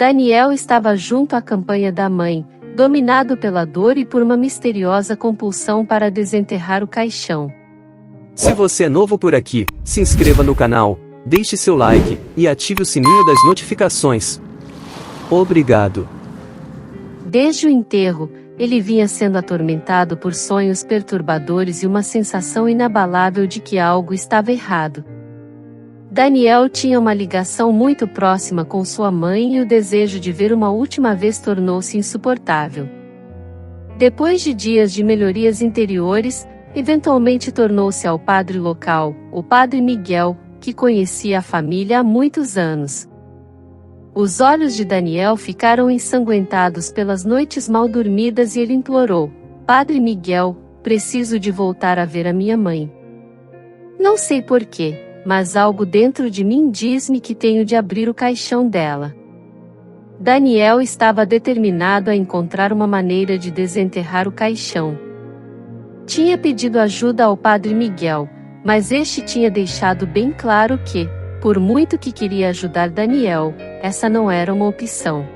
Daniel estava junto à campanha da mãe, dominado pela dor e por uma misteriosa compulsão para desenterrar o caixão. Se você é novo por aqui, se inscreva no canal, deixe seu like e ative o sininho das notificações. Obrigado. Desde o enterro, ele vinha sendo atormentado por sonhos perturbadores e uma sensação inabalável de que algo estava errado. Daniel tinha uma ligação muito próxima com sua mãe e o desejo de ver uma última vez tornou-se insuportável. Depois de dias de melhorias interiores, eventualmente tornou-se ao padre local, o padre Miguel, que conhecia a família há muitos anos. Os olhos de Daniel ficaram ensanguentados pelas noites mal dormidas e ele implorou: Padre Miguel, preciso de voltar a ver a minha mãe. Não sei porquê, mas algo dentro de mim diz-me que tenho de abrir o caixão dela. Daniel estava determinado a encontrar uma maneira de desenterrar o caixão. Tinha pedido ajuda ao padre Miguel, mas este tinha deixado bem claro que, por muito que queria ajudar Daniel, essa não era uma opção.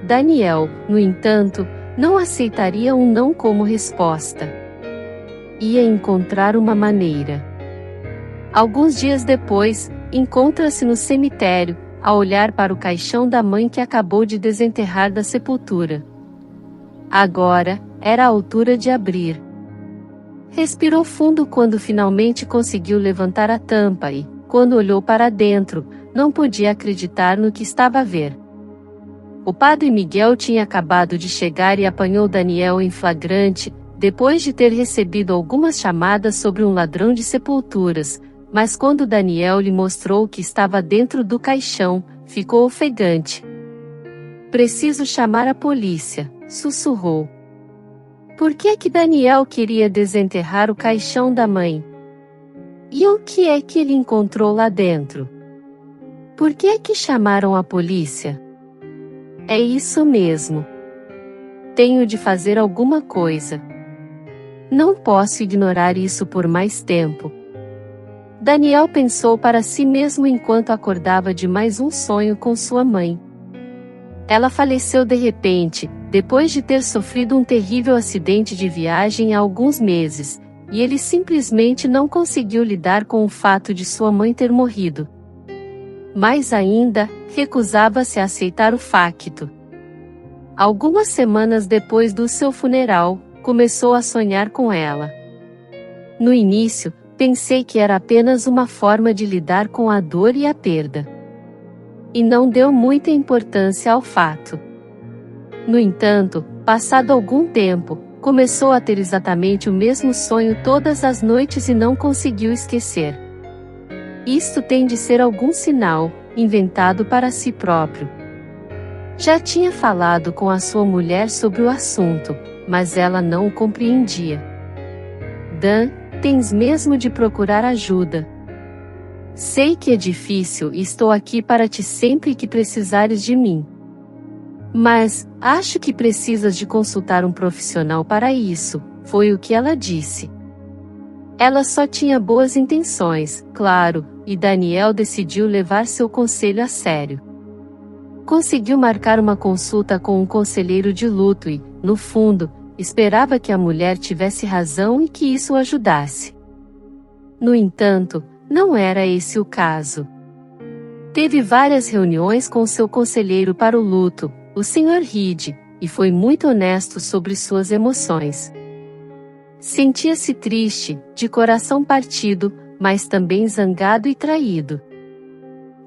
Daniel, no entanto, não aceitaria um não como resposta. Ia encontrar uma maneira. Alguns dias depois, encontra-se no cemitério, a olhar para o caixão da mãe que acabou de desenterrar da sepultura. Agora, era a altura de abrir. Respirou fundo quando finalmente conseguiu levantar a tampa e, quando olhou para dentro, não podia acreditar no que estava a ver. O padre Miguel tinha acabado de chegar e apanhou Daniel em flagrante, depois de ter recebido algumas chamadas sobre um ladrão de sepulturas, mas quando Daniel lhe mostrou o que estava dentro do caixão, ficou ofegante. Preciso chamar a polícia, sussurrou. Por que Daniel queria desenterrar o caixão da mãe? E o que é que ele encontrou lá dentro? Por que chamaram a polícia? É isso mesmo. Tenho de fazer alguma coisa. Não posso ignorar isso por mais tempo. Daniel pensou para si mesmo enquanto acordava de mais um sonho com sua mãe. Ela faleceu de repente, depois de ter sofrido um terrível acidente de viagem há alguns meses, e ele simplesmente não conseguiu lidar com o fato de sua mãe ter morrido. Mais ainda, recusava-se a aceitar o facto. Algumas semanas depois do seu funeral, começou a sonhar com ela. No início, pensei que era apenas uma forma de lidar com a dor e a perda. E não deu muita importância ao fato. No entanto, passado algum tempo, começou a ter exatamente o mesmo sonho todas as noites e não conseguiu esquecer. Isto tem de ser algum sinal, inventado para si próprio. Já tinha falado com a sua mulher sobre o assunto, mas ela não o compreendia. Dan, tens mesmo de procurar ajuda. Sei que é difícil e estou aqui para ti sempre que precisares de mim. Mas, acho que precisas de consultar um profissional para isso, foi o que ela disse. Ela só tinha boas intenções, claro, e Daniel decidiu levar seu conselho a sério. Conseguiu marcar uma consulta com um conselheiro de luto e, no fundo, esperava que a mulher tivesse razão e que isso o ajudasse. No entanto, não era esse o caso. Teve várias reuniões com seu conselheiro para o luto, o Sr. Reed, e foi muito honesto sobre suas emoções. Sentia-se triste, de coração partido, mas também zangado e traído.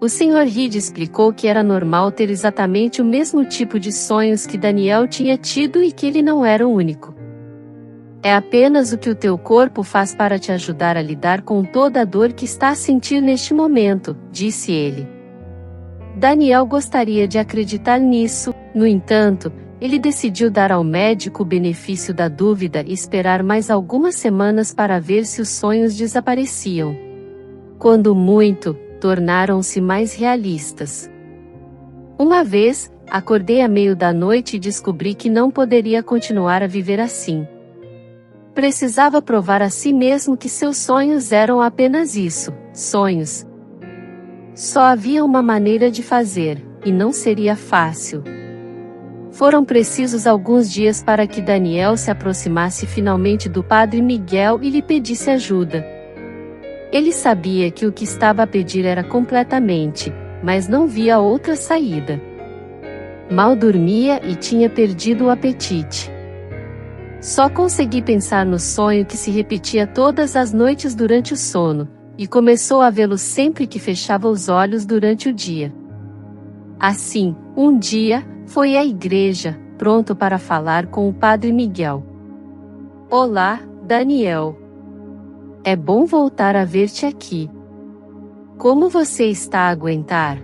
O Sr. Reed explicou que era normal ter exatamente o mesmo tipo de sonhos que Daniel tinha tido e que ele não era o único. É apenas o que o teu corpo faz para te ajudar a lidar com toda a dor que está a sentir neste momento, disse ele. Daniel gostaria de acreditar nisso, no entanto, ele decidiu dar ao médico o benefício da dúvida e esperar mais algumas semanas para ver se os sonhos desapareciam. Quando muito, tornaram-se mais realistas. Uma vez, acordei a meio da noite e descobri que não poderia continuar a viver assim. Precisava provar a si mesmo que seus sonhos eram apenas isso, sonhos. Só havia uma maneira de fazer, e não seria fácil. Foram precisos alguns dias para que Daniel se aproximasse finalmente do Padre Miguel e lhe pedisse ajuda. Ele sabia que o que estava a pedir era completamente, mas não via outra saída. Mal dormia e tinha perdido o apetite. Só consegui pensar no sonho que se repetia todas as noites durante o sono, e começou a vê-lo sempre que fechava os olhos durante o dia. Assim, um dia, foi à igreja, pronto para falar com o Padre Miguel. Olá, Daniel. É bom voltar a ver-te aqui. Como você está a aguentar?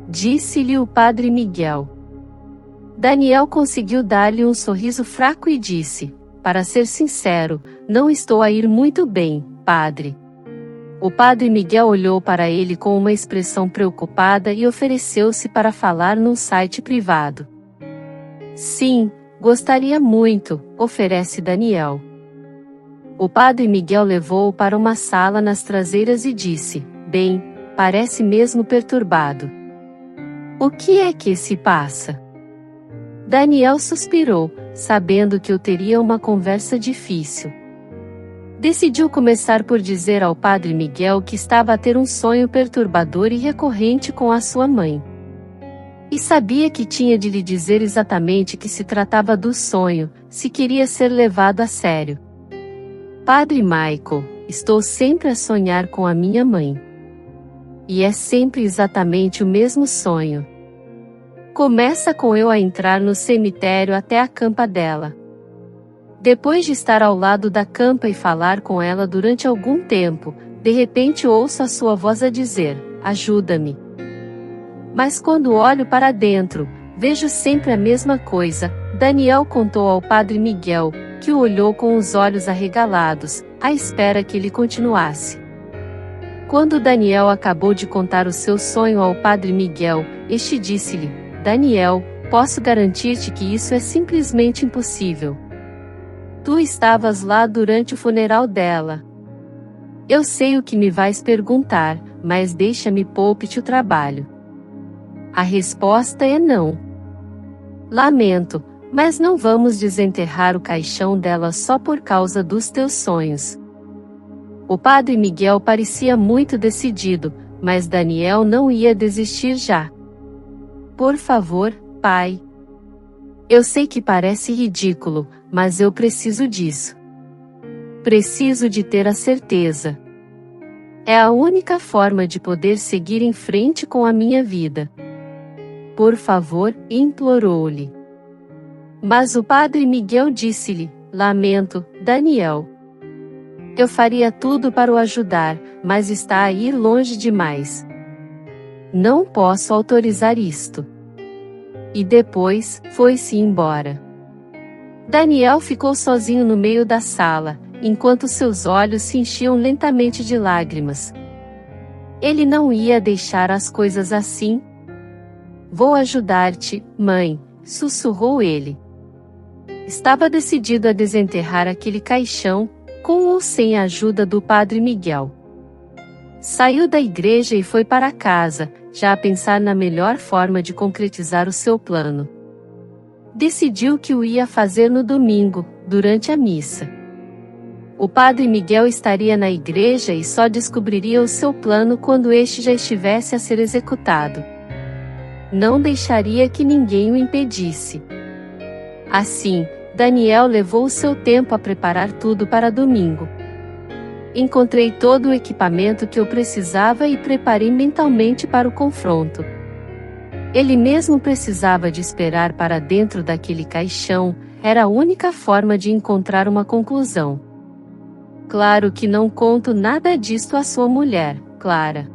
Disse-lhe o Padre Miguel. Daniel conseguiu dar-lhe um sorriso fraco e disse: para ser sincero, não estou a ir muito bem, Padre. O Padre Miguel olhou para ele com uma expressão preocupada e ofereceu-se para falar num site privado. Sim, gostaria muito, oferece Daniel. O Padre Miguel levou-o para uma sala nas traseiras e disse: bem, parece mesmo perturbado. O que é que se passa? Daniel suspirou, sabendo que eu teria uma conversa difícil. Decidiu começar por dizer ao Padre Miguel que estava a ter um sonho perturbador e recorrente com a sua mãe. E sabia que tinha de lhe dizer exatamente que se tratava do sonho, se queria ser levado a sério. Padre Michael, estou sempre a sonhar com a minha mãe. E é sempre exatamente o mesmo sonho. Começa com eu a entrar no cemitério até a campa dela. Depois de estar ao lado da campa e falar com ela durante algum tempo, de repente ouço a sua voz a dizer: ajuda-me. Mas quando olho para dentro, vejo sempre a mesma coisa. Daniel contou ao Padre Miguel, que o olhou com os olhos arregalados, à espera que ele continuasse. Quando Daniel acabou de contar o seu sonho ao Padre Miguel, este disse-lhe: Daniel, posso garantir-te que isso é simplesmente impossível. Tu estavas lá durante o funeral dela. Eu sei o que me vais perguntar, mas deixa-me poupe-te o trabalho. A resposta é não. Lamento, mas não vamos desenterrar o caixão dela só por causa dos teus sonhos. O Padre Miguel parecia muito decidido, mas Daniel não ia desistir já. Por favor, pai. Eu sei que parece ridículo, mas eu preciso disso. Preciso de ter a certeza. É a única forma de poder seguir em frente com a minha vida. Por favor, implorou-lhe. Mas o Padre Miguel disse-lhe: lamento, Daniel. Eu faria tudo para o ajudar, mas está a ir longe demais. Não posso autorizar isto. E depois, foi-se embora. Daniel ficou sozinho no meio da sala, enquanto seus olhos se enchiam lentamente de lágrimas. Ele não ia deixar as coisas assim. Vou ajudar-te, mãe, sussurrou ele. Estava decidido a desenterrar aquele caixão, com ou sem a ajuda do Padre Miguel. Saiu da igreja e foi para casa, já a pensar na melhor forma de concretizar o seu plano. Decidiu que o ia fazer no domingo, durante a missa. O Padre Miguel estaria na igreja e só descobriria o seu plano quando este já estivesse a ser executado. Não deixaria que ninguém o impedisse. Assim, Daniel levou o seu tempo a preparar tudo para domingo. Encontrei todo o equipamento que eu precisava e preparei mentalmente para o confronto. Ele mesmo precisava de esperar para dentro daquele caixão, era a única forma de encontrar uma conclusão. Claro que não conto nada disto à sua mulher, Clara.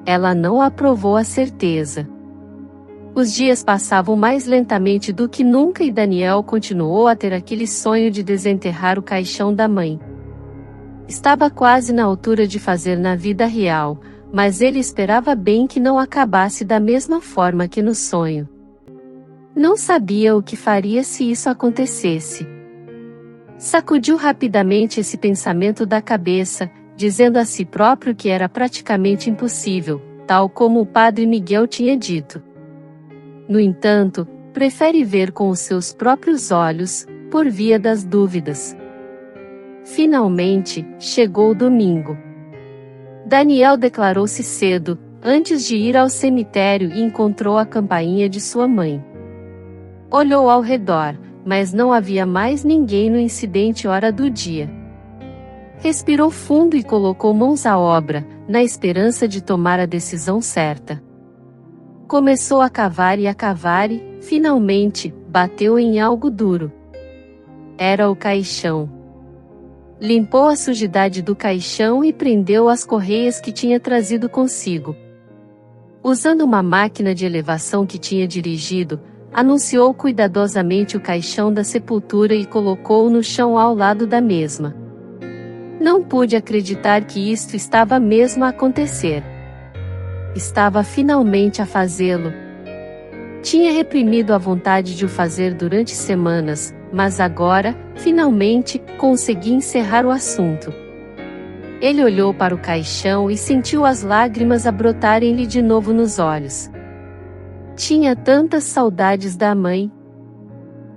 Ela não aprovou a certeza. Os dias passavam mais lentamente do que nunca e Daniel continuou a ter aquele sonho de desenterrar o caixão da mãe. Estava quase na altura de fazer na vida real, mas ele esperava bem que não acabasse da mesma forma que no sonho. Não sabia o que faria se isso acontecesse. Sacudiu rapidamente esse pensamento da cabeça, dizendo a si próprio que era praticamente impossível, tal como o padre Miguel tinha dito. No entanto, prefere ver com os seus próprios olhos, por via das dúvidas. Finalmente, chegou o domingo. Daniel declarou-se cedo, antes de ir ao cemitério, e encontrou a campainha de sua mãe. Olhou ao redor, mas não havia mais ninguém no incidente hora do dia. Respirou fundo e colocou mãos à obra, na esperança de tomar a decisão certa. Começou a cavar e, finalmente, bateu em algo duro. Era o caixão. Limpou a sujidade do caixão e prendeu as correias que tinha trazido consigo. Usando uma máquina de elevação que tinha dirigido, anunciou cuidadosamente o caixão da sepultura e colocou-o no chão ao lado da mesma. Não pude acreditar que isto estava mesmo a acontecer. Estava finalmente a fazê-lo. Tinha reprimido a vontade de o fazer durante semanas, mas agora, finalmente, consegui encerrar o assunto. Ele olhou para o caixão e sentiu as lágrimas a brotarem-lhe de novo nos olhos. Tinha tantas saudades da mãe.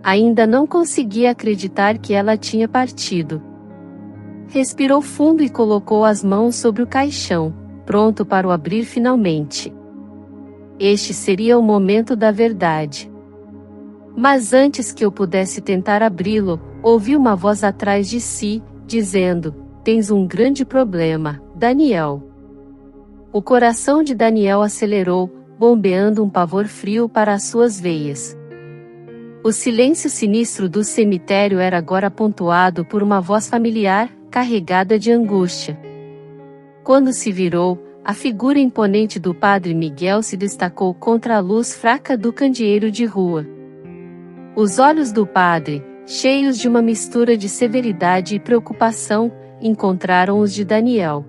Ainda não conseguia acreditar que ela tinha partido. Respirou fundo e colocou as mãos sobre o caixão, pronto para o abrir finalmente. Este seria o momento da verdade. Mas antes que eu pudesse tentar abri-lo, ouvi uma voz atrás de si, dizendo: "Tens um grande problema, Daniel." O coração de Daniel acelerou, bombeando um pavor frio para as suas veias. O silêncio sinistro do cemitério era agora pontuado por uma voz familiar, carregada de angústia. Quando se virou, a figura imponente do padre Miguel se destacou contra a luz fraca do candeeiro de rua. Os olhos do padre, cheios de uma mistura de severidade e preocupação, encontraram os de Daniel.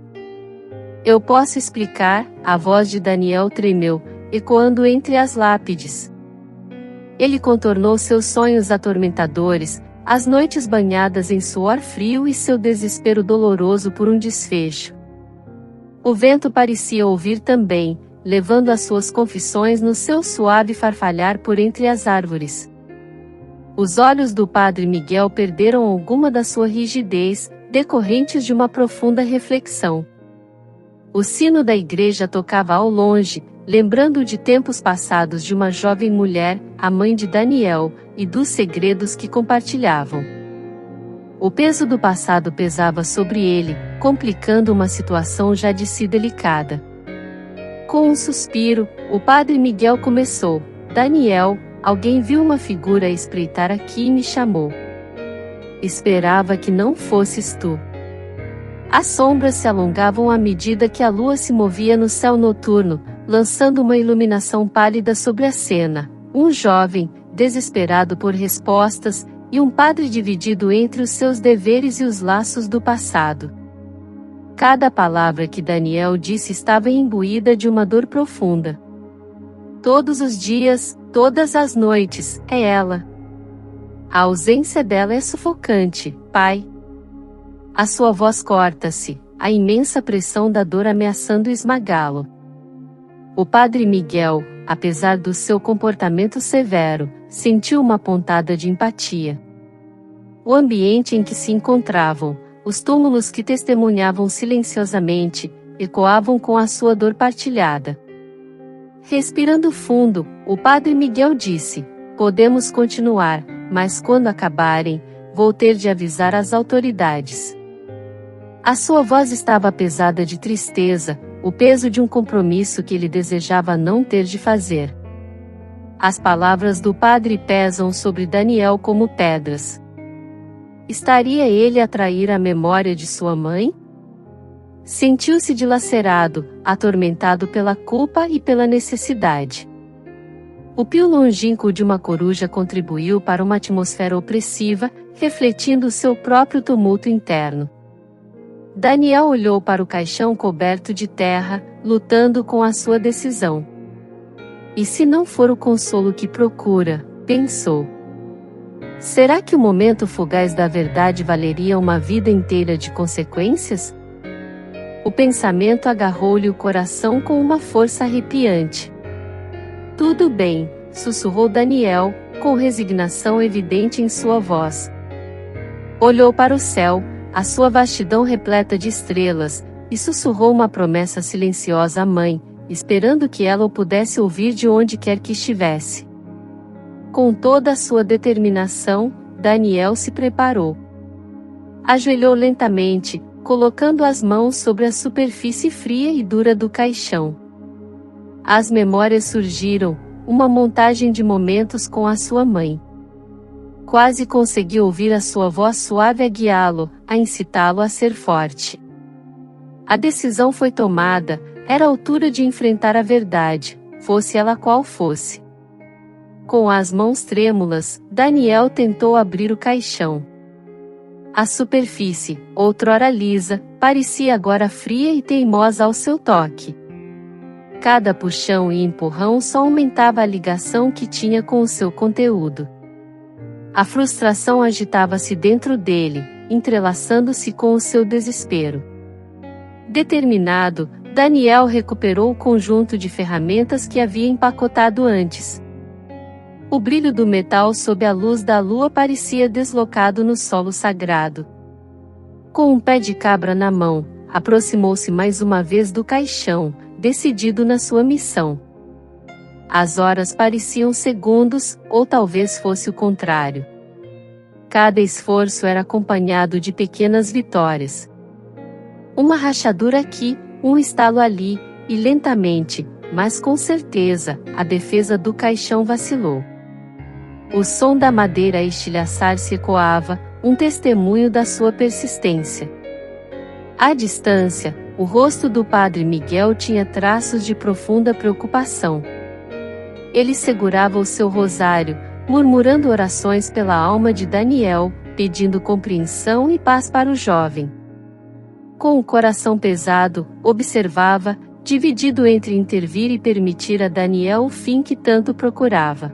"Eu posso explicar", a voz de Daniel tremeu, ecoando entre as lápides. Ele contornou seus sonhos atormentadores, as noites banhadas em suor frio e seu desespero doloroso por um desfecho. O vento parecia ouvir também, levando as suas confissões no seu suave farfalhar por entre as árvores. Os olhos do padre Miguel perderam alguma da sua rigidez, decorrentes de uma profunda reflexão. O sino da igreja tocava ao longe, lembrando de tempos passados de uma jovem mulher, a mãe de Daniel, e dos segredos que compartilhavam. O peso do passado pesava sobre ele, complicando uma situação já de si delicada. Com um suspiro, o padre Miguel começou: "Daniel, alguém viu uma figura a espreitar aqui e me chamou. Esperava que não fosses tu." As sombras se alongavam à medida que a lua se movia no céu noturno, lançando uma iluminação pálida sobre a cena. Um jovem, desesperado por respostas, e um padre dividido entre os seus deveres e os laços do passado. Cada palavra que Daniel disse estava imbuída de uma dor profunda. "Todos os dias, todas as noites, é ela. A ausência dela é sufocante, pai." A sua voz corta-se, a imensa pressão da dor ameaçando esmagá-lo. O padre Miguel, apesar do seu comportamento severo, sentiu uma pontada de empatia. O ambiente em que se encontravam, os túmulos que testemunhavam silenciosamente, ecoavam com a sua dor partilhada. Respirando fundo, o padre Miguel disse: "Podemos continuar, mas quando acabarem, vou ter de avisar as autoridades." A sua voz estava pesada de tristeza, o peso de um compromisso que ele desejava não ter de fazer. As palavras do padre pesam sobre Daniel como pedras. Estaria ele a trair a memória de sua mãe? Sentiu-se dilacerado, atormentado pela culpa e pela necessidade. O pio longínquo de uma coruja contribuiu para uma atmosfera opressiva, refletindo o seu próprio tumulto interno. Daniel olhou para o caixão coberto de terra, lutando com a sua decisão. E se não for o consolo que procura, pensou. Será que o momento fugaz da verdade valeria uma vida inteira de consequências? O pensamento agarrou-lhe o coração com uma força arrepiante. Tudo bem, sussurrou Daniel, com resignação evidente em sua voz. Olhou para o céu, a sua vastidão repleta de estrelas, e sussurrou uma promessa silenciosa à mãe, esperando que ela o pudesse ouvir de onde quer que estivesse. Com toda a sua determinação, Daniel se preparou. Ajoelhou lentamente, colocando as mãos sobre a superfície fria e dura do caixão. As memórias surgiram, uma montagem de momentos com a sua mãe. Quase conseguiu ouvir a sua voz suave a guiá-lo, a incitá-lo a ser forte. A decisão foi tomada, era a altura de enfrentar a verdade, fosse ela qual fosse. Com as mãos trêmulas, Daniel tentou abrir o caixão. A superfície, outrora lisa, parecia agora fria e teimosa ao seu toque. Cada puxão e empurrão só aumentava a ligação que tinha com o seu conteúdo. A frustração agitava-se dentro dele, entrelaçando-se com o seu desespero. Determinado, Daniel recuperou o conjunto de ferramentas que havia empacotado antes. O brilho do metal sob a luz da lua parecia deslocado no solo sagrado. Com um pé de cabra na mão, aproximou-se mais uma vez do caixão, decidido na sua missão. As horas pareciam segundos, ou talvez fosse o contrário. Cada esforço era acompanhado de pequenas vitórias. Uma rachadura aqui, um estalo ali, e lentamente, mas com certeza, a defesa do caixão vacilou. O som da madeira a estilhaçar-se ecoava, um testemunho da sua persistência. À distância, o rosto do padre Miguel tinha traços de profunda preocupação. Ele segurava o seu rosário, murmurando orações pela alma de Daniel, pedindo compreensão e paz para o jovem. Com o coração pesado, observava, dividido entre intervir e permitir a Daniel o fim que tanto procurava.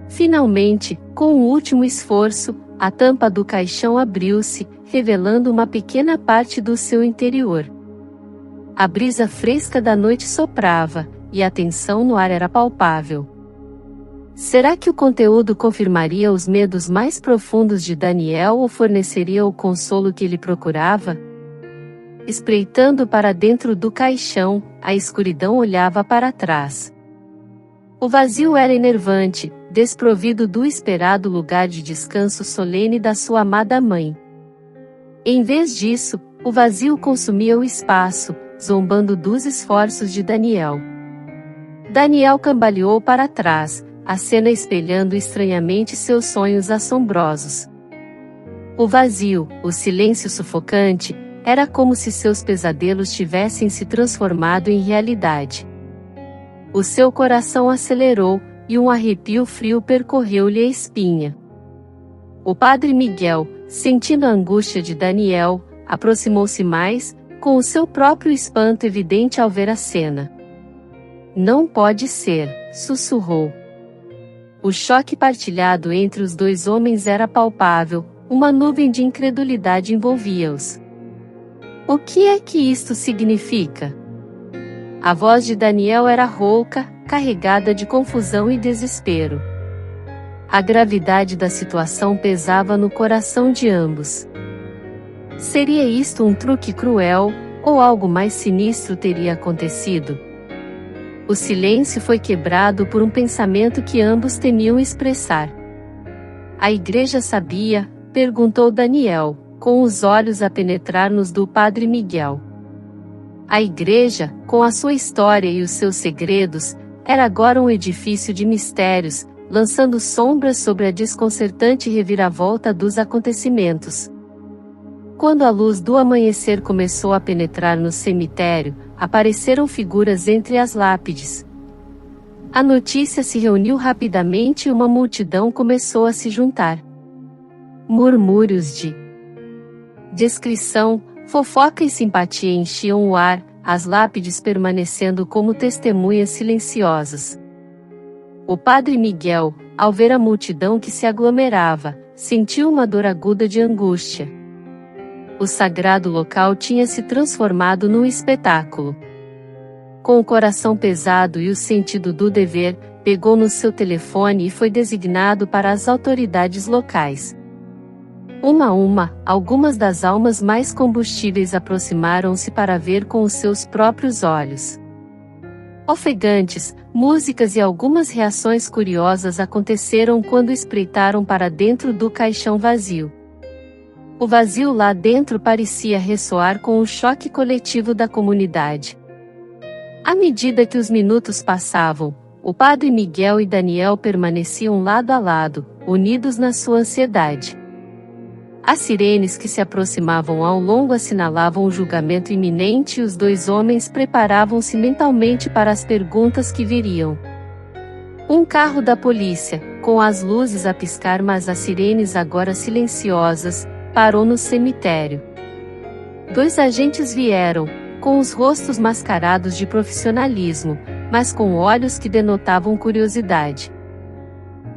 Finalmente, com o último esforço, a tampa do caixão abriu-se, revelando uma pequena parte do seu interior. A brisa fresca da noite soprava, e a tensão no ar era palpável. Será que o conteúdo confirmaria os medos mais profundos de Daniel ou forneceria o consolo que ele procurava? Espreitando para dentro do caixão, a escuridão olhava para trás. O vazio era enervante, desprovido do esperado lugar de descanso solene da sua amada mãe. Em vez disso, o vazio consumia o espaço, zombando dos esforços de Daniel. Daniel cambaleou para trás, a cena espelhando estranhamente seus sonhos assombrosos. O vazio, o silêncio sufocante, era como se seus pesadelos tivessem se transformado em realidade. O seu coração acelerou, e um arrepio frio percorreu-lhe a espinha. O padre Miguel, sentindo a angústia de Daniel, aproximou-se mais, com o seu próprio espanto evidente ao ver a cena. Não pode ser, sussurrou. O choque partilhado entre os dois homens era palpável, uma nuvem de incredulidade envolvia-os. O que é que isto significa? A voz de Daniel era rouca, carregada de confusão e desespero. A gravidade da situação pesava no coração de ambos. Seria isto um truque cruel, ou algo mais sinistro teria acontecido? O silêncio foi quebrado por um pensamento que ambos temiam expressar. A igreja sabia? Perguntou Daniel, com os olhos a penetrar nos do padre Miguel. A igreja, com a sua história e os seus segredos, era agora um edifício de mistérios, lançando sombras sobre a desconcertante reviravolta dos acontecimentos. Quando a luz do amanhecer começou a penetrar no cemitério, apareceram figuras entre as lápides. A notícia se reuniu rapidamente e uma multidão começou a se juntar. Murmúrios de descrição, fofoca e simpatia enchiam o ar, as lápides permanecendo como testemunhas silenciosas. O padre Miguel, ao ver a multidão que se aglomerava, sentiu uma dor aguda de angústia. O sagrado local tinha se transformado num espetáculo. Com o coração pesado e o sentido do dever, pegou no seu telefone e foi designado para as autoridades locais. Uma a uma, algumas das almas mais combustíveis aproximaram-se para ver com os seus próprios olhos. Ofegantes, músicas e algumas reações curiosas aconteceram quando espreitaram para dentro do caixão vazio. O vazio lá dentro parecia ressoar com o choque coletivo da comunidade. À medida que os minutos passavam, o padre Miguel e Daniel permaneciam lado a lado, unidos na sua ansiedade. As sirenes que se aproximavam ao longo assinalavam o julgamento iminente e os dois homens preparavam-se mentalmente para as perguntas que viriam. Um carro da polícia, com as luzes a piscar mas as sirenes agora silenciosas, parou no cemitério. Dois agentes vieram, com os rostos mascarados de profissionalismo, mas com olhos que denotavam curiosidade.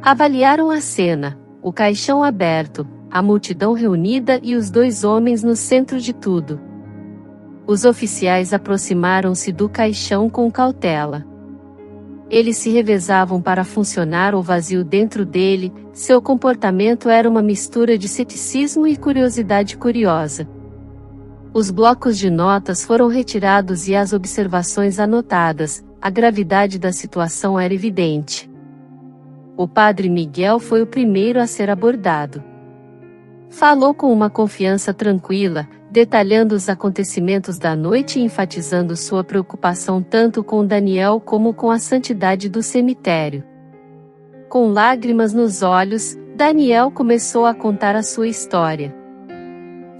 Avaliaram a cena, o caixão aberto, a multidão reunida e os dois homens no centro de tudo. Os oficiais aproximaram-se do caixão com cautela. Eles se revezavam para funcionar o vazio dentro dele, seu comportamento era uma mistura de ceticismo e curiosidade curiosa. Os blocos de notas foram retirados e as observações anotadas, a gravidade da situação era evidente. O padre Miguel foi o primeiro a ser abordado. Falou com uma confiança tranquila, detalhando os acontecimentos da noite e enfatizando sua preocupação tanto com Daniel como com a santidade do cemitério. Com lágrimas nos olhos, Daniel começou a contar a sua história.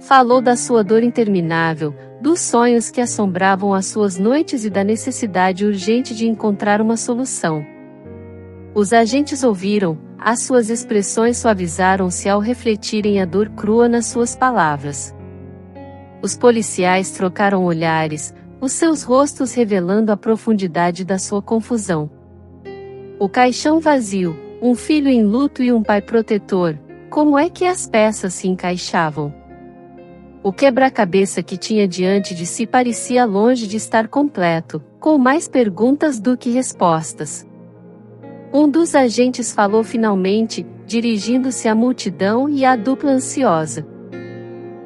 Falou da sua dor interminável, dos sonhos que assombravam as suas noites e da necessidade urgente de encontrar uma solução. Os agentes ouviram, as suas expressões suavizaram-se ao refletirem a dor crua nas suas palavras. Os policiais trocaram olhares, os seus rostos revelando a profundidade da sua confusão. O caixão vazio, um filho em luto e um pai protetor, como é que as peças se encaixavam? O quebra-cabeça que tinha diante de si parecia longe de estar completo, com mais perguntas do que respostas. Um dos agentes falou finalmente, dirigindo-se à multidão e à dupla ansiosa.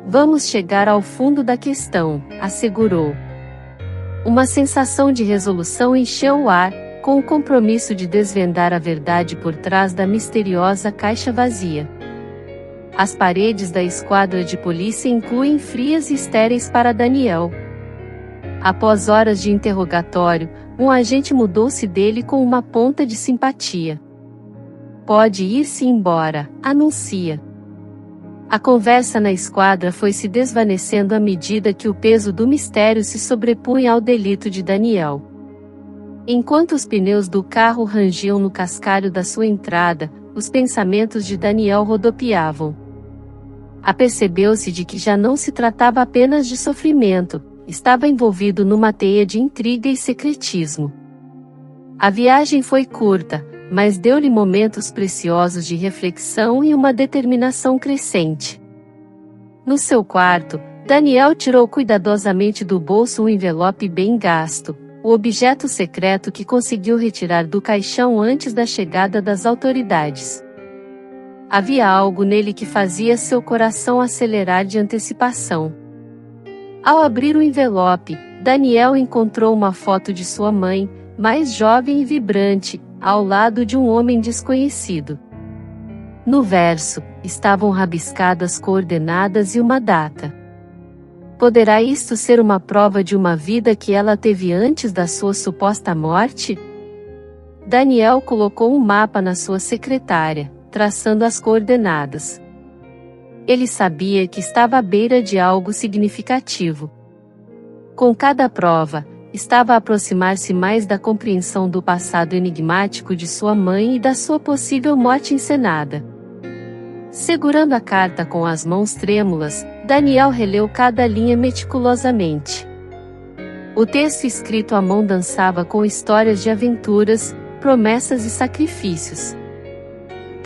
Vamos chegar ao fundo da questão, assegurou. Uma sensação de resolução encheu o ar, com o compromisso de desvendar a verdade por trás da misteriosa caixa vazia. As paredes da esquadra de polícia incluem frias e estéreis para Daniel. Após horas de interrogatório, um agente mudou-se dele com uma ponta de simpatia. Pode ir-se embora, anuncia. A conversa na esquadra foi se desvanecendo à medida que o peso do mistério se sobrepunha ao delito de Daniel. Enquanto os pneus do carro rangiam no cascalho da sua entrada, os pensamentos de Daniel rodopiavam. Apercebeu-se de que já não se tratava apenas de sofrimento, estava envolvido numa teia de intriga e secretismo. A viagem foi curta, mas deu-lhe momentos preciosos de reflexão e uma determinação crescente. No seu quarto, Daniel tirou cuidadosamente do bolso um envelope bem gasto, o objeto secreto que conseguiu retirar do caixão antes da chegada das autoridades. Havia algo nele que fazia seu coração acelerar de antecipação. Ao abrir o envelope, Daniel encontrou uma foto de sua mãe, mais jovem e vibrante, ao lado de um homem desconhecido. No verso, estavam rabiscadas coordenadas e uma data. Poderá isto ser uma prova de uma vida que ela teve antes da sua suposta morte? Daniel colocou um mapa na sua secretária, traçando as coordenadas. Ele sabia que estava à beira de algo significativo. Com cada prova, estava a aproximar-se mais da compreensão do passado enigmático de sua mãe e da sua possível morte encenada. Segurando a carta com as mãos trêmulas, Daniel releu cada linha meticulosamente. O texto escrito à mão dançava com histórias de aventuras, promessas e sacrifícios.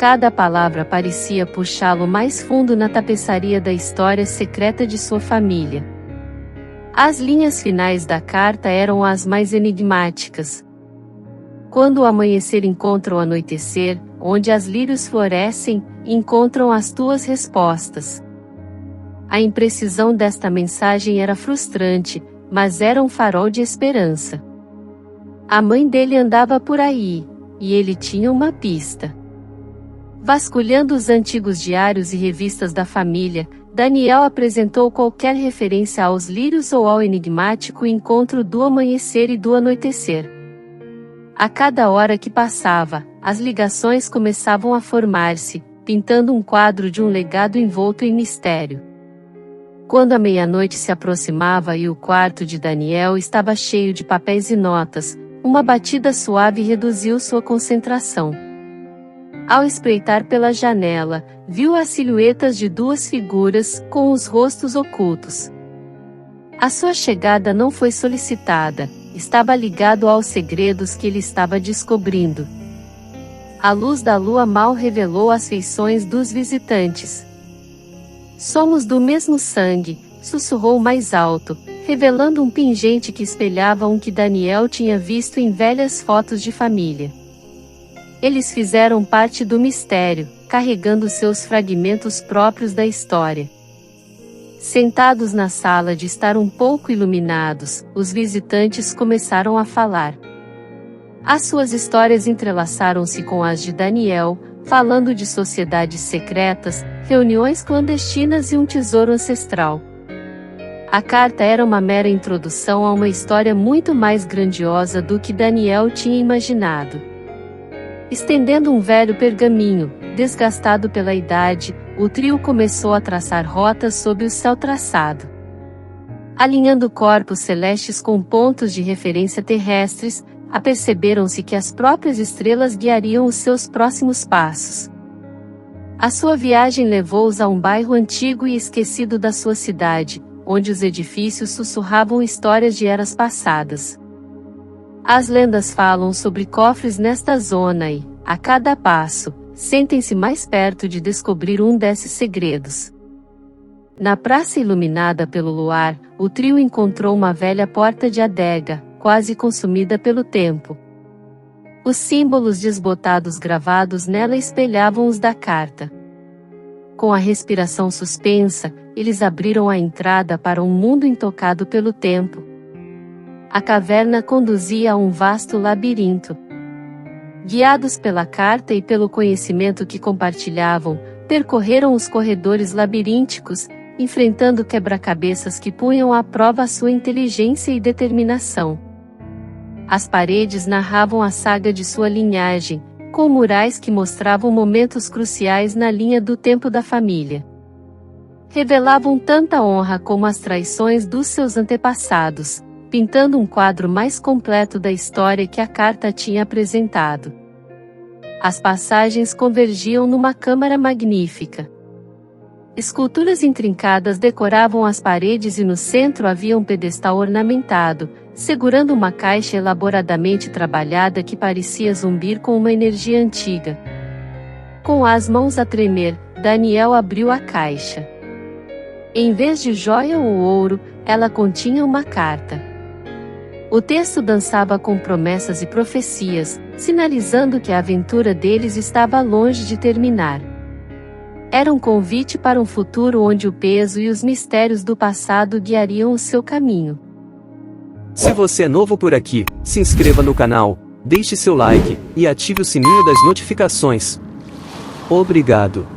Cada palavra parecia puxá-lo mais fundo na tapeçaria da história secreta de sua família. As linhas finais da carta eram as mais enigmáticas. Quando o amanhecer encontra o anoitecer, onde as lírios florescem, encontram as tuas respostas. A imprecisão desta mensagem era frustrante, mas era um farol de esperança. A mãe dele andava por aí, e ele tinha uma pista. Vasculhando os antigos diários e revistas da família, Daniel apresentou qualquer referência aos lírios ou ao enigmático encontro do amanhecer e do anoitecer. A cada hora que passava, as ligações começavam a formar-se, pintando um quadro de um legado envolto em mistério. Quando a meia-noite se aproximava e o quarto de Daniel estava cheio de papéis e notas, uma batida suave reduziu sua concentração. Ao espreitar pela janela, viu as silhuetas de duas figuras, com os rostos ocultos. A sua chegada não foi solicitada, estava ligado aos segredos que ele estava descobrindo. A luz da lua mal revelou as feições dos visitantes. "Somos do mesmo sangue", sussurrou mais alto, revelando um pingente que espelhava um que Daniel tinha visto em velhas fotos de família. Eles fizeram parte do mistério, carregando seus fragmentos próprios da história. Sentados na sala de estar um pouco iluminados, os visitantes começaram a falar. As suas histórias entrelaçaram-se com as de Daniel, falando de sociedades secretas, reuniões clandestinas e um tesouro ancestral. A carta era uma mera introdução a uma história muito mais grandiosa do que Daniel tinha imaginado. Estendendo um velho pergaminho, desgastado pela idade, o trio começou a traçar rotas sob o céu traçado. Alinhando corpos celestes com pontos de referência terrestres, aperceberam-se que as próprias estrelas guiariam os seus próximos passos. A sua viagem levou-os a um bairro antigo e esquecido da sua cidade, onde os edifícios sussurravam histórias de eras passadas. As lendas falam sobre cofres nesta zona e, a cada passo, sentem-se mais perto de descobrir um desses segredos. Na praça iluminada pelo luar, o trio encontrou uma velha porta de adega, quase consumida pelo tempo. Os símbolos desbotados gravados nela espelhavam os da carta. Com a respiração suspensa, eles abriram a entrada para um mundo intocado pelo tempo. A caverna conduzia a um vasto labirinto. Guiados pela carta e pelo conhecimento que compartilhavam, percorreram os corredores labirínticos, enfrentando quebra-cabeças que punham à prova a sua inteligência e determinação. As paredes narravam a saga de sua linhagem, com murais que mostravam momentos cruciais na linha do tempo da família. Revelavam tanta honra como as traições dos seus antepassados, pintando um quadro mais completo da história que a carta tinha apresentado. As passagens convergiam numa câmara magnífica. Esculturas intrincadas decoravam as paredes e no centro havia um pedestal ornamentado, segurando uma caixa elaboradamente trabalhada que parecia zumbir com uma energia antiga. Com as mãos a tremer, Daniel abriu a caixa. Em vez de joia ou ouro, ela continha uma carta. O texto dançava com promessas e profecias, sinalizando que a aventura deles estava longe de terminar. Era um convite para um futuro onde o peso e os mistérios do passado guiariam o seu caminho. Se você é novo por aqui, se inscreva no canal, deixe seu like, e ative o sininho das notificações. Obrigado.